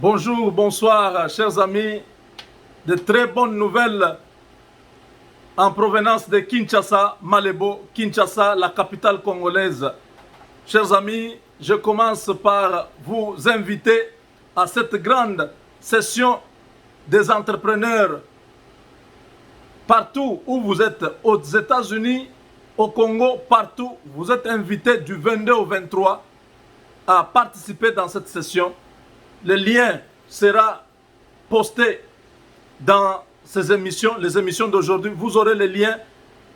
Bonjour, bonsoir, chers amis. De très bonnes nouvelles en provenance de Kinshasa, Malebo, Kinshasa, la capitale congolaise. Chers amis, je commence par vous inviter à cette grande session des entrepreneurs partout où vous êtes, aux États-Unis, au Congo, partout. Vous êtes invités du 22 au 23 à participer dans cette session. Le lien sera posté dans ces émissions, les émissions d'aujourd'hui. Vous aurez les liens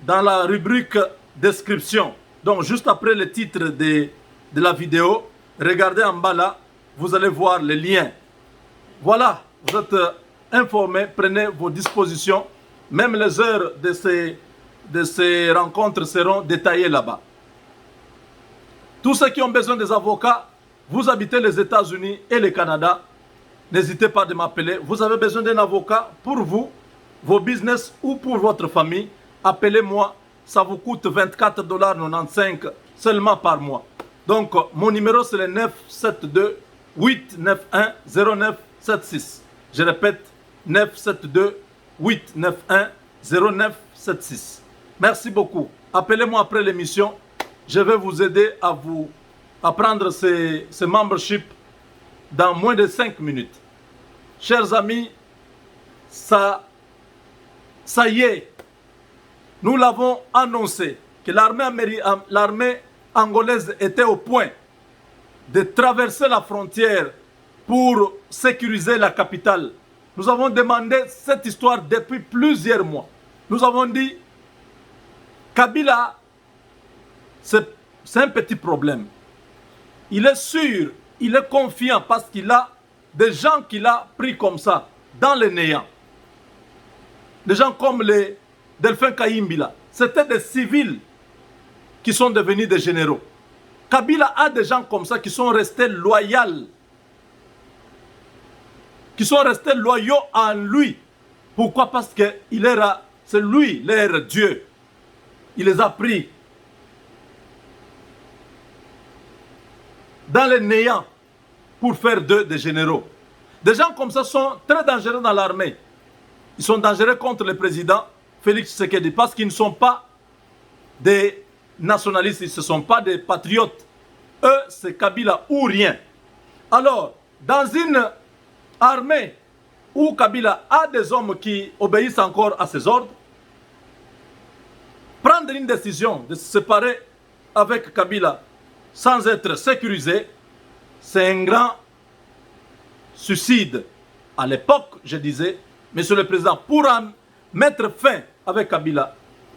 dans la rubrique description. Donc, juste après le titre de la vidéo, regardez en bas là, vous allez voir les liens. Voilà, vous êtes informés, prenez vos dispositions. Même les heures de ces rencontres seront détaillées là-bas. Tous ceux qui ont besoin des avocats, vous habitez les États-Unis et le Canada, n'hésitez pas de m'appeler. Vous avez besoin d'un avocat pour vous, vos business ou pour votre famille. Appelez-moi, ça vous coûte 24,95 $ seulement par mois. Donc, mon numéro c'est le 972 891 0976. Je répète, 972 891 0976. Merci beaucoup. Appelez-moi après l'émission. Je vais vous aider à prendre ces memberships dans moins de 5 minutes. Chers amis, ça y est, nous l'avons annoncé que l'armée angolaise était au point de traverser la frontière pour sécuriser la capitale. Nous avons demandé cette histoire depuis plusieurs mois. Nous avons dit, Kabila, c'est un petit problème. Il est sûr, il est confiant parce qu'il a des gens qu'il a pris comme ça, dans le néant. Des gens comme les Delphin Kayimbila. C'était des civils qui sont devenus des généraux. Kabila a des gens comme ça qui sont restés loyaux. Qui sont restés loyaux en lui. Pourquoi? Parce que c'est lui leur Dieu. Il les a pris dans le néant pour faire d'eux des généraux. Des gens comme ça sont très dangereux dans l'armée. Ils sont dangereux contre le président Félix Tshisekedi parce qu'ils ne sont pas des nationalistes, ils ne sont pas des patriotes. Eux, c'est Kabila ou rien. Alors, dans une armée où Kabila a des hommes qui obéissent encore à ses ordres, prendre une décision de se séparer avec Kabila sans être sécurisé, c'est un grand suicide. À l'époque, je disais, Monsieur le Président, pour mettre fin avec Kabila,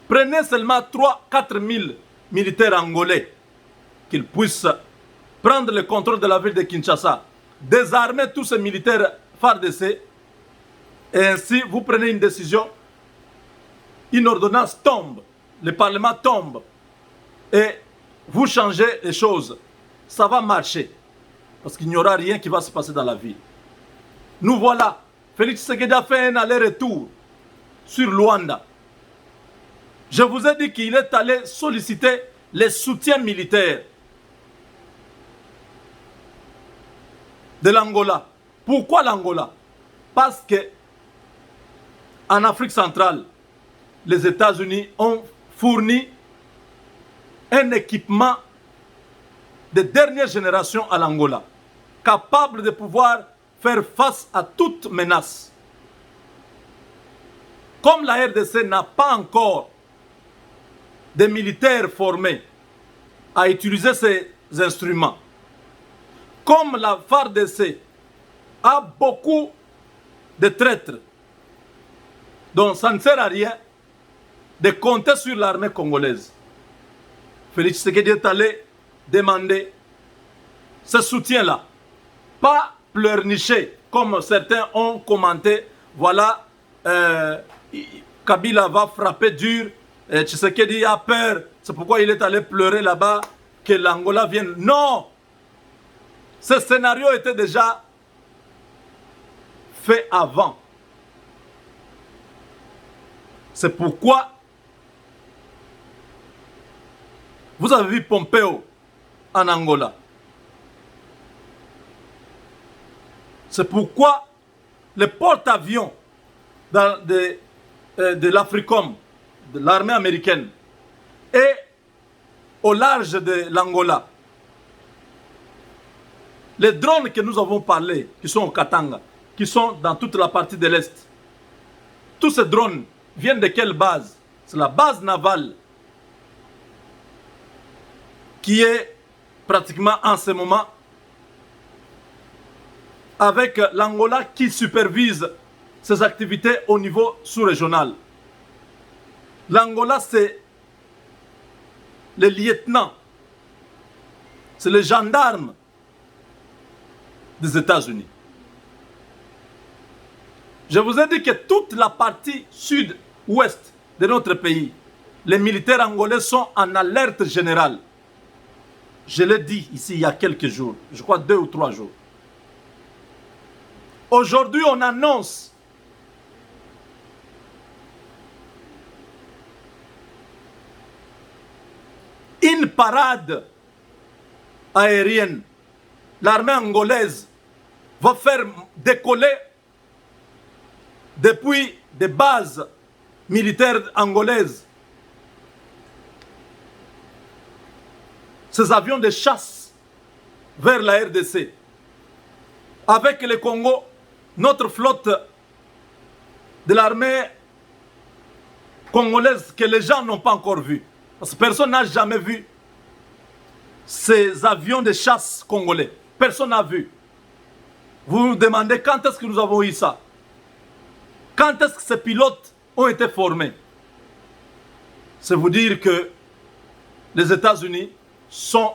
prenez seulement 3-4 000 militaires angolais qu'ils puissent prendre le contrôle de la ville de Kinshasa, désarmer tous ces militaires FARDC, et ainsi vous prenez une décision, une ordonnance tombe, le Parlement tombe, et vous changez les choses. Ça va marcher, parce qu'il n'y aura rien qui va se passer dans la vie. Nous voilà. Félix Tshisekedi a fait un aller-retour sur Luanda. Je vous ai dit qu'il est allé solliciter les soutiens militaires de l'Angola. Pourquoi l'Angola? Parce que en Afrique centrale, les États-Unis ont fourni un équipement de dernière génération à l'Angola, capable de pouvoir faire face à toute menace. Comme la RDC n'a pas encore de militaires formés à utiliser ces instruments, comme la FARDC a beaucoup de traîtres, donc ça ne sert à rien de compter sur l'armée congolaise. Félix Tshisekedi est allé demander ce soutien-là. Pas pleurnicher, comme certains ont commenté. Voilà, Kabila va frapper dur. Tshisekedi a peur. C'est pourquoi il est allé pleurer là-bas, que l'Angola vienne. Non! Ce scénario était déjà fait avant. C'est pourquoi vous avez vu Pompeo en Angola. C'est pourquoi les porte-avions de l'Africom, de l'armée américaine, et au large de l'Angola, les drones que nous avons parlé, qui sont au Katanga, qui sont dans toute la partie de l'Est, tous ces drones viennent de quelle base? C'est la base navale qui est pratiquement en ce moment avec l'Angola qui supervise ses activités au niveau sous-régional. L'Angola, c'est le lieutenant, c'est le gendarme des États-Unis. Je vous ai dit que toute la partie sud-ouest de notre pays, les militaires angolais sont en alerte générale. Je l'ai dit ici il y a quelques jours, je crois 2 ou 3 jours. Aujourd'hui, on annonce une parade aérienne. L'armée angolaise va faire décoller depuis des bases militaires angolaises ces avions de chasse vers la RDC. Avec le Congo, notre flotte de l'armée congolaise que les gens n'ont pas encore vue. Parce que personne n'a jamais vu ces avions de chasse congolais. Personne n'a vu. Vous vous demandez quand est-ce que nous avons eu ça? Quand est-ce que ces pilotes ont été formés? C'est vous dire que les États-Unis sont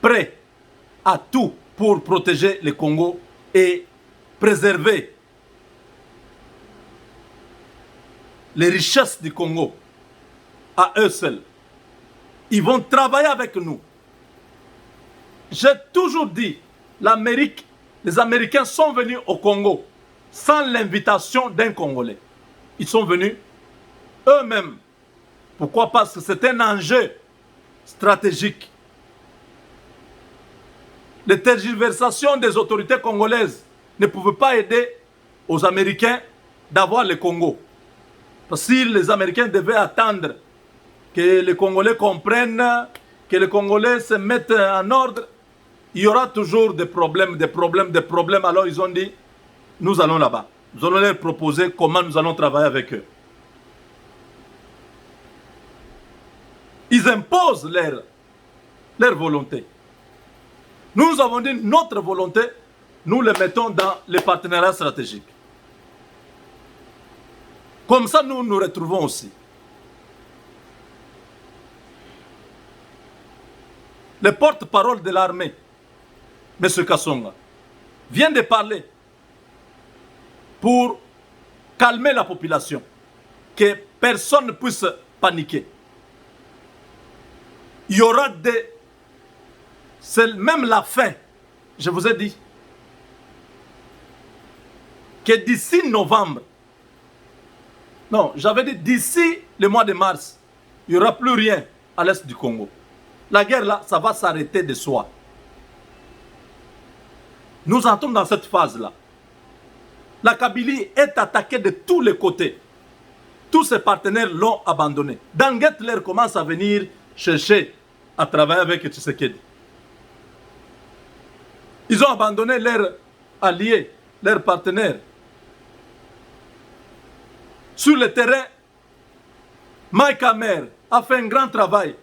prêts à tout pour protéger le Congo et préserver les richesses du Congo à eux seuls. Ils vont travailler avec nous. J'ai toujours dit, l'Amérique, les Américains sont venus au Congo sans l'invitation d'un Congolais. Ils sont venus eux-mêmes. Pourquoi? Parce que c'est un enjeu stratégique. Les tergiversations des autorités congolaises ne pouvaient pas aider aux Américains d'avoir le Congo. Parce que si les Américains devaient attendre que les Congolais comprennent, que les Congolais se mettent en ordre, il y aura toujours des problèmes. Alors ils ont dit, nous allons là-bas. Nous allons leur proposer comment nous allons travailler avec eux. Ils imposent leur volonté. Nous avons dit notre volonté, nous le mettons dans les partenariats stratégiques. Comme ça, nous nous retrouvons aussi. Le porte-parole de l'armée, M. Kassonga, vient de parler pour calmer la population, que personne ne puisse paniquer. Il y aura des... C'est même la fin, je vous ai dit, que d'ici novembre, non, j'avais dit d'ici le mois de mars, il n'y aura plus rien à l'est du Congo. La guerre là, ça va s'arrêter de soi. Nous entrons dans cette phase-là. La Kabylie est attaquée de tous les côtés. Tous ses partenaires l'ont abandonné. Danguetler commence à venir chercher à travailler avec Tshisekedi. Ils ont abandonné leurs alliés, leurs partenaires. Sur le terrain, Mike Hammer a fait un grand travail.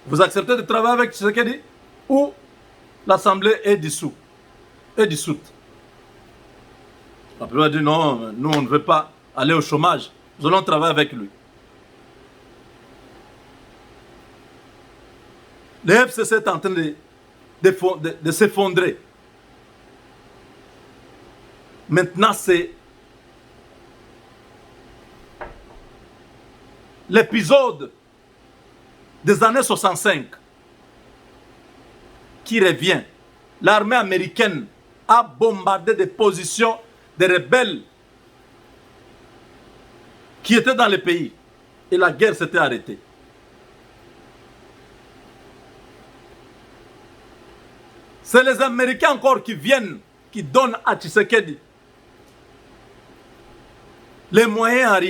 Vous acceptez de travailler avec Tshisekedi ou l'Assemblée est dissoute? Après, on a dit non, nous on ne veut pas aller au chômage. Nous allons travailler avec lui. Le FCC est en train de s'effondrer. Maintenant, c'est l'épisode des années 65 qui revient. L'armée américaine a bombardé des positions des rebelles qui étaient dans le pays. Et la guerre s'était arrêtée. C'est les Américains encore qui viennent, qui donnent à Tshisekedi les moyens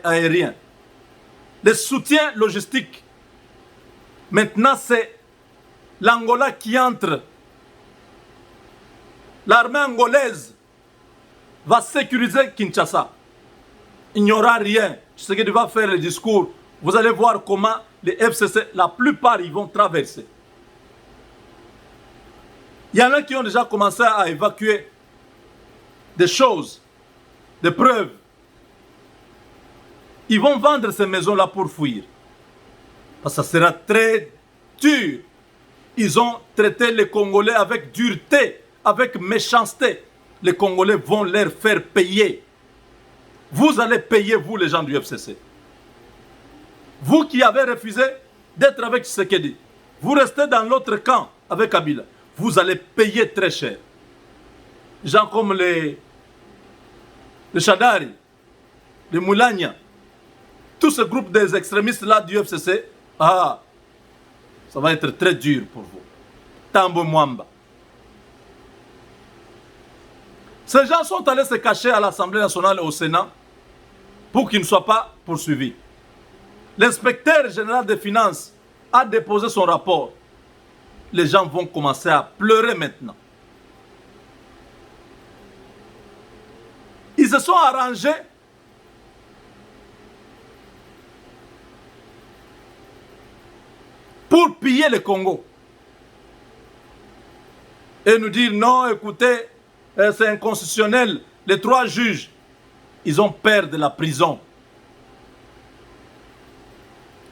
aériens, les soutiens logistiques. Maintenant, c'est l'Angola qui entre. L'armée angolaise va sécuriser Kinshasa. Il n'y aura rien. Tshisekedi va faire le discours. Vous allez voir comment les FCC, la plupart, ils vont traverser. Il y en a qui ont déjà commencé à évacuer des choses, des preuves. Ils vont vendre ces maisons-là pour fuir. Parce que ça sera très dur. Ils ont traité les Congolais avec dureté, avec méchanceté. Les Congolais vont leur faire payer. Vous allez payer, vous les gens du FCC. Vous qui avez refusé d'être avec Tshisekedi, vous restez dans l'autre camp avec Kabila. Vous allez payer très cher. Gens comme les Chadari, les Moulania, tout ce groupe des extrémistes-là du FCC, ça va être très dur pour vous. Tambo Mwamba. Ces gens sont allés se cacher à l'Assemblée nationale et au Sénat pour qu'ils ne soient pas poursuivis. L'inspecteur général des finances a déposé son rapport. Les gens vont commencer à pleurer maintenant. Ils se sont arrangés pour piller le Congo. Et nous dire non, écoutez, c'est inconstitutionnel. Les 3 juges, ils ont peur de la prison.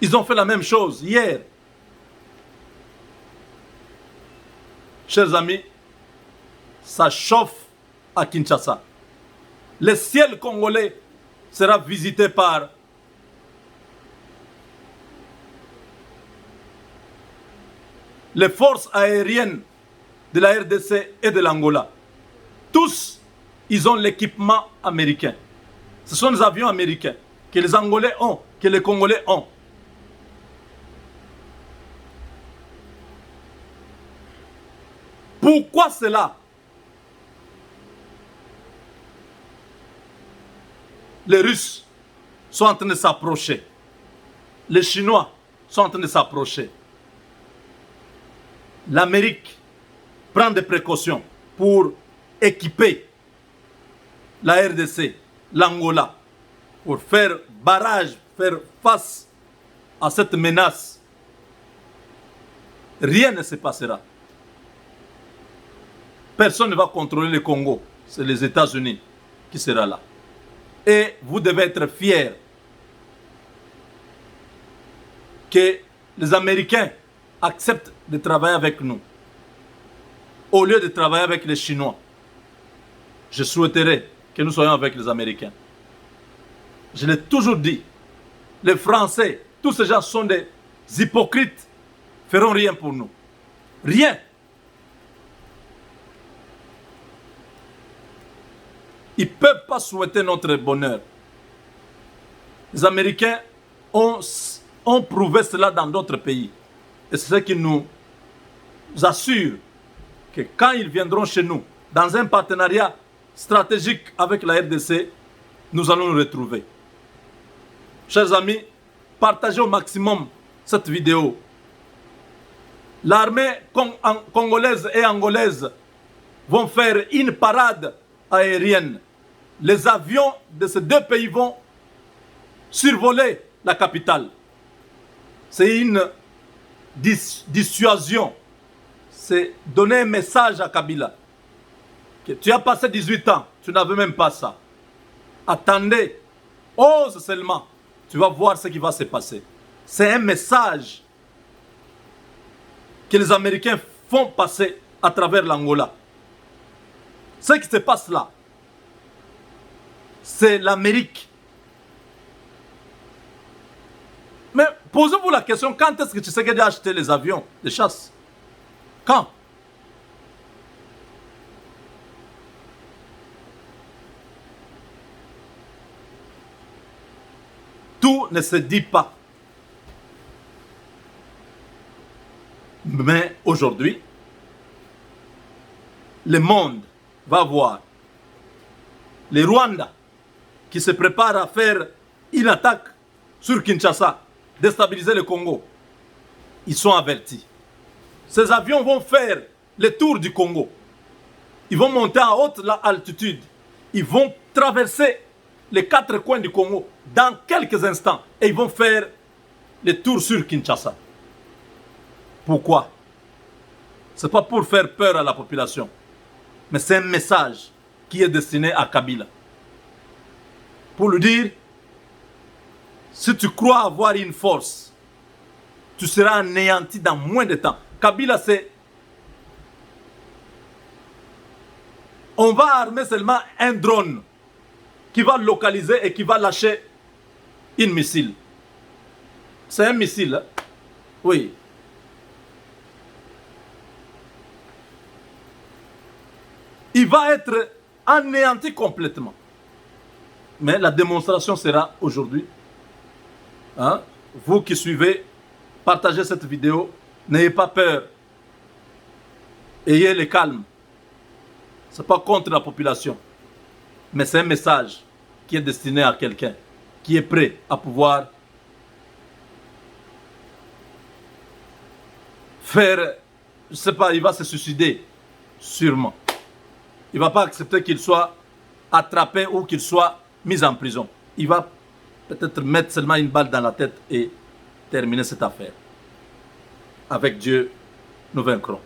Ils ont fait la même chose hier. Chers amis, ça chauffe à Kinshasa. Le ciel congolais sera visité par les forces aériennes de la RDC et de l'Angola. Tous, ils ont l'équipement américain. Ce sont des avions américains que les Angolais ont, que les Congolais ont. Pourquoi cela? Les Russes sont en train de s'approcher. Les Chinois sont en train de s'approcher. L'Amérique prend des précautions pour équiper la RDC, l'Angola, pour faire barrage, faire face à cette menace. Rien ne se passera. Personne ne va contrôler le Congo. C'est les États-Unis qui seront là. Et vous devez être fiers que les Américains acceptent de travailler avec nous au lieu de travailler avec les Chinois. Je souhaiterais que nous soyons avec les Américains. Je l'ai toujours dit. Les Français, tous ces gens sont des hypocrites, feront rien pour nous. Rien. Ils ne peuvent pas souhaiter notre bonheur. Les Américains ont prouvé cela dans d'autres pays. Et c'est ce qui nous assure que quand ils viendront chez nous, dans un partenariat stratégique avec la RDC, nous allons nous retrouver. Chers amis, partagez au maximum cette vidéo. L'armée congolaise et angolaise vont faire une parade aérienne. Les avions de ces 2 pays vont survoler la capitale. C'est une dissuasion. C'est donner un message à Kabila. Que tu as passé 18 ans, tu n'avais même pas ça. Attendez, ose seulement. Tu vas voir ce qui va se passer. C'est un message que les Américains font passer à travers l'Angola. Ce qui se passe là, c'est l'Amérique. Mais posez-vous la question, quand est-ce que Tshisekedi a acheté les avions de chasse? Quand? Tout ne se dit pas. Mais aujourd'hui, le monde va voir les Rwandais qui se préparent à faire une attaque sur Kinshasa, déstabiliser le Congo, ils sont avertis. Ces avions vont faire le tour du Congo. Ils vont monter à haute altitude. Ils vont traverser les 4 coins du Congo dans quelques instants. Et ils vont faire le tour sur Kinshasa. Pourquoi? Ce n'est pas pour faire peur à la population. Mais c'est un message qui est destiné à Kabila. Pour lui dire, si tu crois avoir une force, tu seras anéanti dans moins de temps. Kabila, c'est... On va armer seulement un drone qui va localiser et qui va lâcher un missile. C'est un missile, hein? Oui. Il va être anéanti complètement. Mais la démonstration sera aujourd'hui. Hein? Vous qui suivez, partagez cette vidéo. N'ayez pas peur. Ayez le calme. Ce n'est pas contre la population. Mais c'est un message qui est destiné à quelqu'un qui est prêt à pouvoir faire, je ne sais pas, il va se suicider, sûrement. Il ne va pas accepter qu'il soit attrapé ou qu'il soit mis en prison. Il va peut-être mettre seulement une balle dans la tête et terminer cette affaire. Avec Dieu, nous vaincrons.